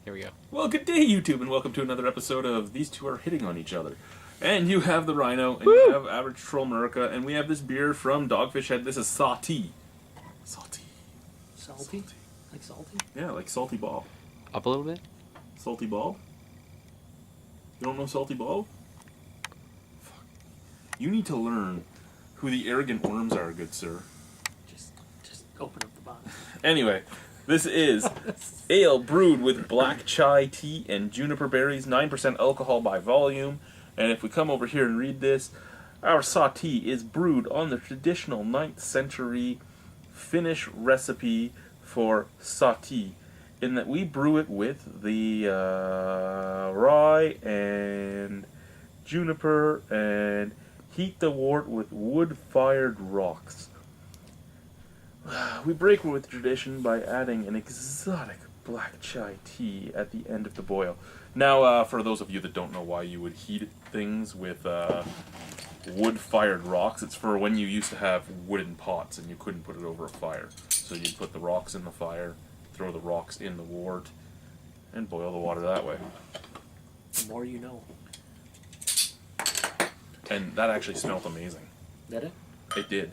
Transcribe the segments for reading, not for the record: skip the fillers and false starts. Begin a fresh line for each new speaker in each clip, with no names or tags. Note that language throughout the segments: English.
Here we go.
Well, good day, YouTube, and welcome to another episode of These Two Are Hitting on Each Other. And you have the Rhino, and you have AverageTrollMurica, and we have this beer from Dogfish Head. This is Sahtea. Salty.
Salty? Like salty?
Yeah, like Salty Bob.
Up a little bit?
Salty Bob? You don't know Salty Bob? Fuck. You need to learn who the arrogant worms are, good sir.
Just open up the bottle.
Anyway, this is ale brewed with black chai tea and juniper berries, 9% alcohol by volume. And if we come over here and read this, our Sahtea is brewed on the traditional 9th century Finnish recipe for Sahtea, in that we brew it with the rye and juniper and heat the wort with wood-fired rocks. We break with tradition by adding an exotic black chai tea at the end of the boil. Now, for those of you that don't know why you would heat things with wood-fired rocks, it's for when you used to have wooden pots and you couldn't put it over a fire. So you'd put the rocks in the fire, throw the rocks in the wort, and boil the water that way.
The more you know.
And that actually smelled amazing.
Did it?
It did.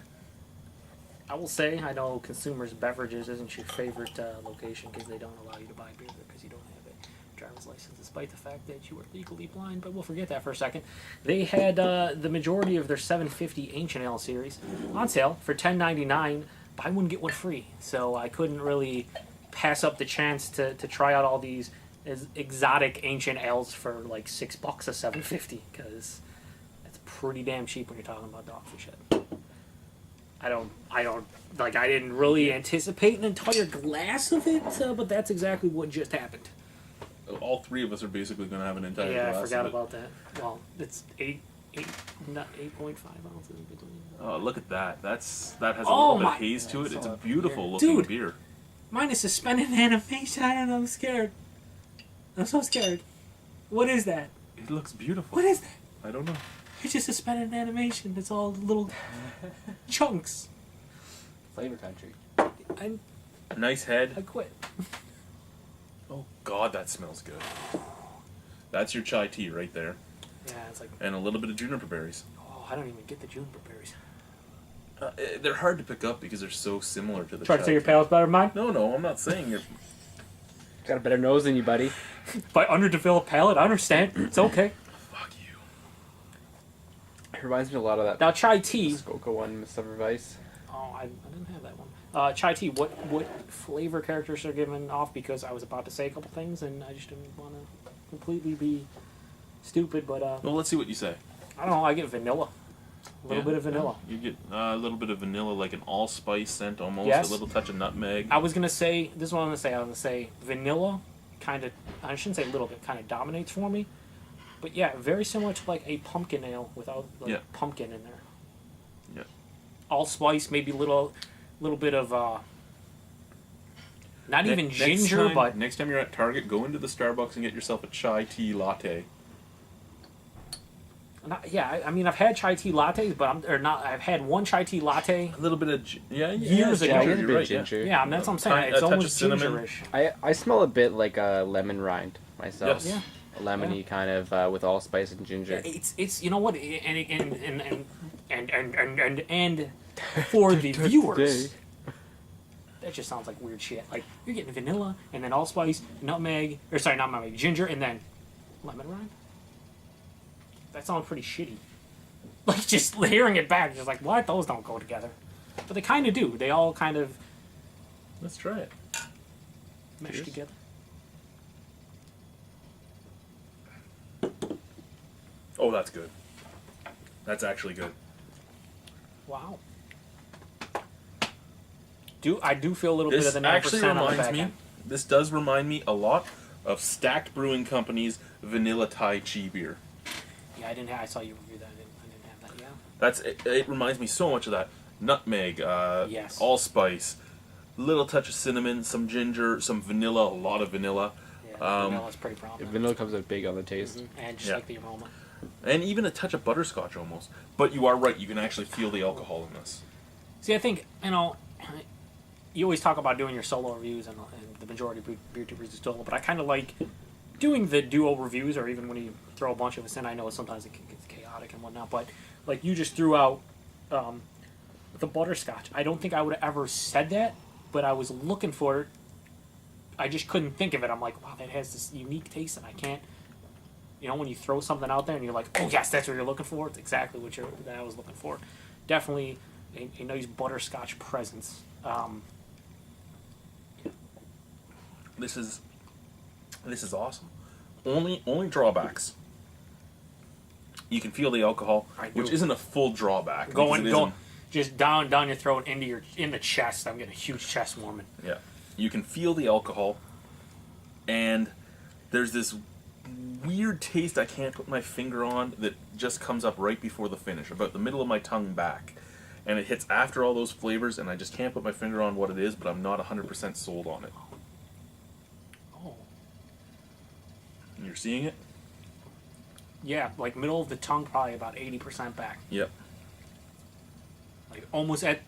I will say, I know Consumers Beverages isn't your favorite location because they don't allow you to buy beer because you don't have a driver's license, despite the fact that you are legally blind, but we'll forget that for a second. They had the majority of their 750 Ancient Ale series on sale for $10.99. Buy one, get one free. So I couldn't really pass up the chance to try out all these exotic Ancient Ales for like $6 a 750 because that's pretty damn cheap when you're talking about Dogfish Head. I didn't really anticipate an entire glass of it, but that's exactly what just happened.
All three of us are basically going to have an entire
Yeah,
glass
I forgot
of it.
about that. Well, it's 8.5 ounces in between.
Oh, look at that. That has a
Oh
little bit
my-
of haze to it. It's a
Dude.
beautiful looking beer.
Mine is suspended animation. I don't know. I'm scared. I'm so scared. What is that?
It looks beautiful.
What is that?
I don't know.
It's just suspended animation. It's all little chunks.
Flavor country.
Nice head.
I quit.
Oh God, that smells good. That's your chai tea right there.
Yeah, it's like,
And a little bit of juniper berries.
oh, I don't even get the juniper berries.
They're hard to pick up because they're so similar to the
Try
chai
to say your
tea.
palate's better than mine?
No, I'm not saying it.
Got a better nose than you, buddy.
By underdeveloped palate, I understand. It's okay.
Fuck you.
It reminds me a lot of that
Now, chai tea.
Skoka one, Mr. Vice.
Oh, I didn't have that one. Chai tea, what flavor characters are given off? Because I was about to say a couple things, and I just didn't want to completely be stupid, but
Well, let's see what you say.
I don't know, I get vanilla. A little bit of vanilla.
You get a little bit of vanilla, like an allspice scent almost.
Yes.
A little touch of nutmeg.
I was going to say, this is what I'm going to say vanilla kind of, I shouldn't say a little bit, kind of dominates for me. But yeah, very similar to like a pumpkin ale without like pumpkin in there.
Yeah.
Allspice, maybe little bit of, not even ginger, but...
Next time you're at Target, go into the Starbucks and get yourself a chai tea latte.
I mean, I've had chai tea lattes, but I've had one chai tea latte.
A little bit of
Years ago.
ginger,
Yeah,
you're right,
ginger.
Yeah, that's what I'm saying.
A
It's
touch of
almost
cinnamon.
gingerish.
I smell a bit like a lemon rind myself.
Yes.
Yeah.
A lemony kind of with allspice and ginger.
It's you know what, and for the viewers, that just sounds like weird shit. Like you're getting vanilla and then allspice, nutmeg, or sorry, not nutmeg, ginger, and then lemon rind. That sounds pretty shitty. Like just hearing it back, just like what? Those don't go together, but they kind of do. They all kind of
Let's try it.
mesh
Cheers.
together.
Oh, that's good. That's actually good.
Wow. I do feel a little bit
This
of the 9%
actually
on the
reminds
back
me.
end.
This does remind me a lot of Stacked Brewing Company's Vanilla Tai Chi beer.
Yeah, I saw you review that. I didn't have that. Yeah.
That's it. Reminds me so much of that. Nutmeg,
Yes.
allspice, little touch of cinnamon, some ginger, some vanilla, a lot of vanilla,
Yeah, vanilla's pretty prominent.
Vanilla comes out big on the taste.
And just
Yeah.
like the aroma.
and even a touch of butterscotch almost. But you are right. You can actually feel the alcohol in this.
See, I think, you always talk about doing your solo reviews, and the majority of beer tubers do solo, but I kind of like doing the duo reviews, or even when you throw a bunch of us in. I know sometimes it gets chaotic and whatnot, but like you just threw out the butterscotch. I don't think I would have ever said that, but I was looking for it. I just couldn't think of it. I'm like, wow, that has this unique taste, and I can't. You know, when you throw something out there and you're like, oh yes, that's what you're looking for. It's exactly what that I was looking for. Definitely a nice butterscotch presence.
This is awesome. Only drawbacks. You can feel the alcohol, which isn't a full drawback.
Going just down your throat in the chest. I'm getting a huge chest warming.
Yeah, you can feel the alcohol, and there's this weird taste I can't put my finger on that just comes up right before the finish, about the middle of my tongue back, and it hits after all those flavors, and I just can't put my finger on what it is, but I'm not 100% sold on it.
Oh.
And you're seeing it?
Yeah, like middle of the tongue, probably about 80% back.
Yep.
Like almost at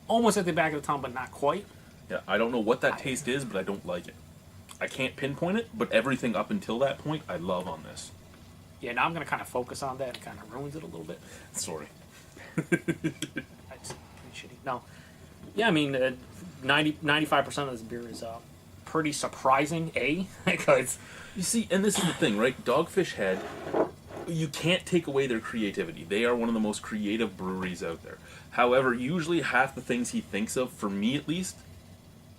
the back of the tongue, but not quite.
Yeah, I don't know what that taste is, but I don't like it. I can't pinpoint it, but everything up until that point, I love on this.
Yeah, now I'm going to kind of focus on that. It kind of ruins it a little bit.
Sorry.
That's pretty shitty. No. Yeah, I mean, 95% of this beer is pretty surprising, because...
You see, and this is the thing, right? Dogfish Head, you can't take away their creativity. They are one of the most creative breweries out there. However, usually half the things he thinks of, for me at least,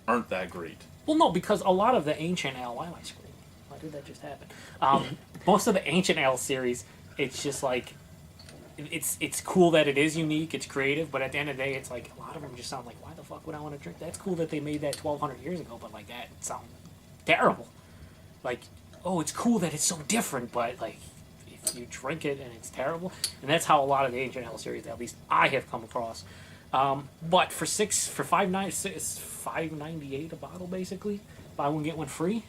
aren't that great.
Well, no, because a lot of the ancient ale... Why am I screaming? Why did that just happen? Most of the ancient ale series, it's just like... It's cool that it is unique, it's creative, but at the end of the day, it's like, a lot of them just sound like, why the fuck would I want to drink? That's cool that they made that 1,200 years ago, but like, that sounds terrible. Like, oh, it's cool that it's so different, but like, if you drink it and it's terrible, and that's how a lot of the ancient ale series, at least I have come across. But for $5.98 a bottle, basically, buy one get one free,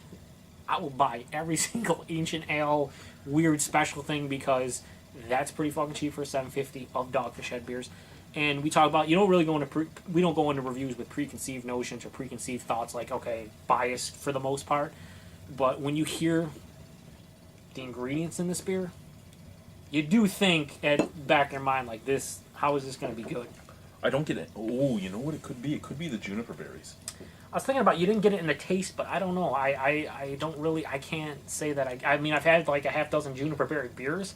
I will buy every single ancient ale weird special thing, because that's pretty fucking cheap for $7.50 of Dogfish Head beers. And we talk about, you don't really go into we don't go into reviews with preconceived notions or preconceived thoughts, like, okay, biased for the most part. But when you hear the ingredients in this beer, you do think at back in your mind, like, this, how is this going to be good?
I don't get it. Oh, you know what it could be? It could be the juniper berries.
I was thinking about, you didn't get it in the taste, but I don't know. I don't really, I can't say that. I mean, I've had like a half dozen juniper berry beers,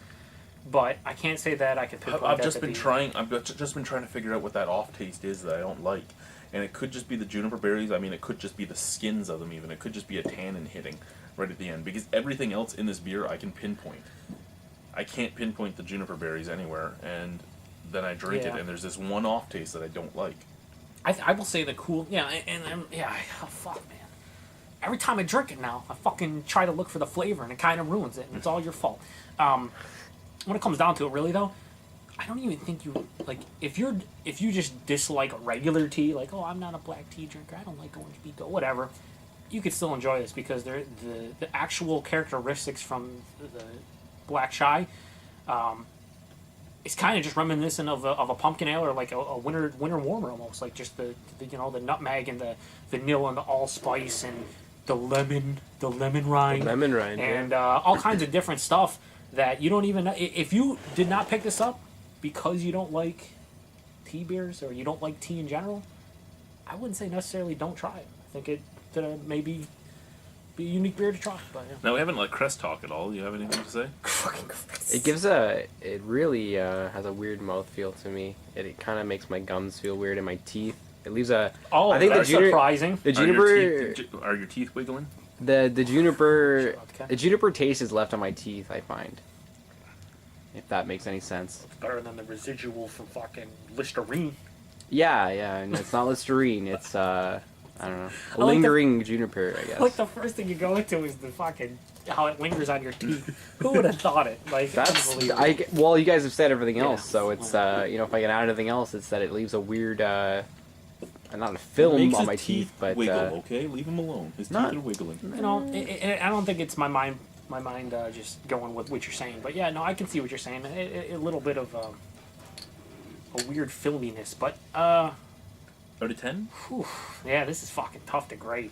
but I can't say that I could pinpoint
I've just been trying to figure out what that off taste is that I don't like. And it could just be the juniper berries. I mean, it could just be the skins of them even. It could just be a tannin hitting right at the end. Because everything else in this beer I can pinpoint. I can't pinpoint the juniper berries anywhere. And then I drink it, and there's this one off taste that I don't like.
I will say the cool... Yeah, oh, fuck, man. Every time I drink it now, I fucking try to look for the flavor, and it kind of ruins it, and it's all your fault. When it comes down to it, really, though, I don't even think you, like, if you just dislike regular tea, like, oh, I'm not a black tea drinker, I don't like orange beet, whatever, you could still enjoy this, because the actual characteristics from the black chai, it's kind of just reminiscent of a pumpkin ale, or like a winter warmer almost, like just the the nutmeg and the vanilla and the allspice and the lemon rind, and all kinds of different stuff that you don't even know. If you did not pick this up because you don't like tea beers or you don't like tea in general, I wouldn't say necessarily don't try it. I think it maybe be a unique beer to try. But yeah.
Now, we haven't let Crest talk at all. Do you have anything to say?
It really has a weird mouthfeel to me. It kind of makes my gums feel weird and my teeth. It leaves a...
Oh, I think that's surprising.
The juniper...
Are your teeth wiggling?
The juniper taste is left on my teeth, I find. If that makes any sense.
It's better than the residual from fucking Listerine.
Yeah, and it's not Listerine, it's, I don't know, lingering juniper, I guess.
Like, the first thing you go into is the fucking, how it lingers on your teeth. Who would have thought it? Like,
well, you guys have said everything else, so it's, if I can add anything else, it's that it leaves a weird, not a film on my teeth, but...
wiggle, okay? Leave him alone. His teeth are wiggling.
You know, I don't think it's my mind just going with what you're saying. But yeah, no, I can see what you're saying. A little bit of a weird filminess. But
Out of 10?
Whew. Yeah, this is fucking tough to grade.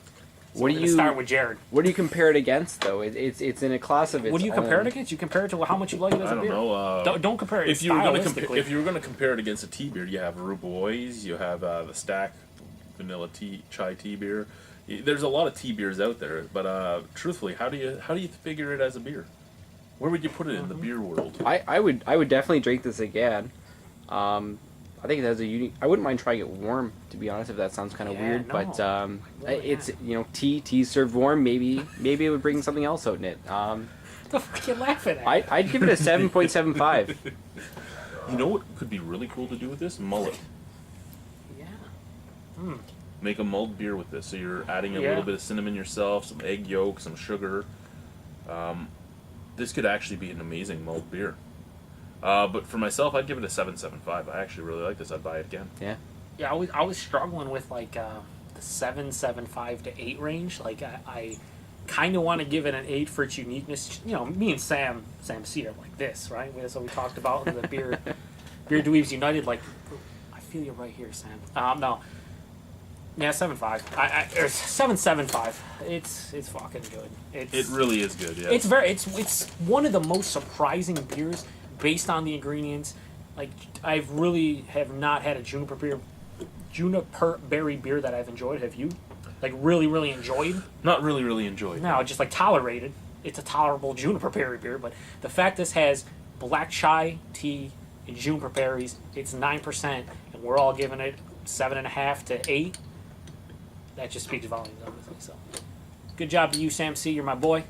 So
What
we're
do
gonna
you
start with Jared?
What do you compare it against, though? It's in a class of its
What do you compare it
own.
against? You compare it to how much you like it as
I
a
don't
beer.
know.
Don't compare it
If you were going to
stylistically.
if you were going to compare it against a tea beer, you have Rue Boys, you have the Stack vanilla tea chai tea beer. There's a lot of tea beers out there, but truthfully, how do you figure it as a beer? Where would you put it in the beer world?
I would definitely drink this again. I think it has a unique. I wouldn't mind trying it warm, to be honest, if that sounds kind of
Yeah,
weird.
no.
But
Really,
it's
yeah.
tea served warm. Maybe it would bring something else out in it.
What the fuck are you laughing at?
I'd give it a 7.75.
You know what could be really cool to do with this? Mullet.
Yeah.
Make a mulled beer with this. So you're adding a
Yeah.
little bit of cinnamon yourself, some egg yolk, some sugar. This could actually be an amazing mulled beer. But for myself, I'd give it a 7.75. I actually really like this. I'd buy it again.
Yeah.
Yeah, I was struggling with like the 7.75 to 8 range. Like I kind of want to give it an 8 for its uniqueness. You know, me and Sam C are like this, right? That's what we talked about in the beer Dweebs United. Like, I feel you right here, Sam. No. Yeah, 7.5. Or 7.75. It's fucking good.
It really is good. Yeah.
It's one of the most surprising beers based on the ingredients. Like, I've really have not had a juniper berry beer that I've enjoyed. Have you? Like, really enjoyed?
Not really enjoyed.
No, just like tolerated. It's a tolerable juniper berry beer, but the fact this has black chai tea and juniper berries, it's 9%, and we're all giving it 7.5 to 8. That just speaks volumes, obviously. So, good job to you, Sam C. You're my boy,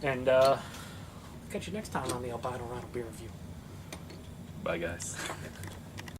and catch you next time on the Albino Rhino beer review.
Bye, guys.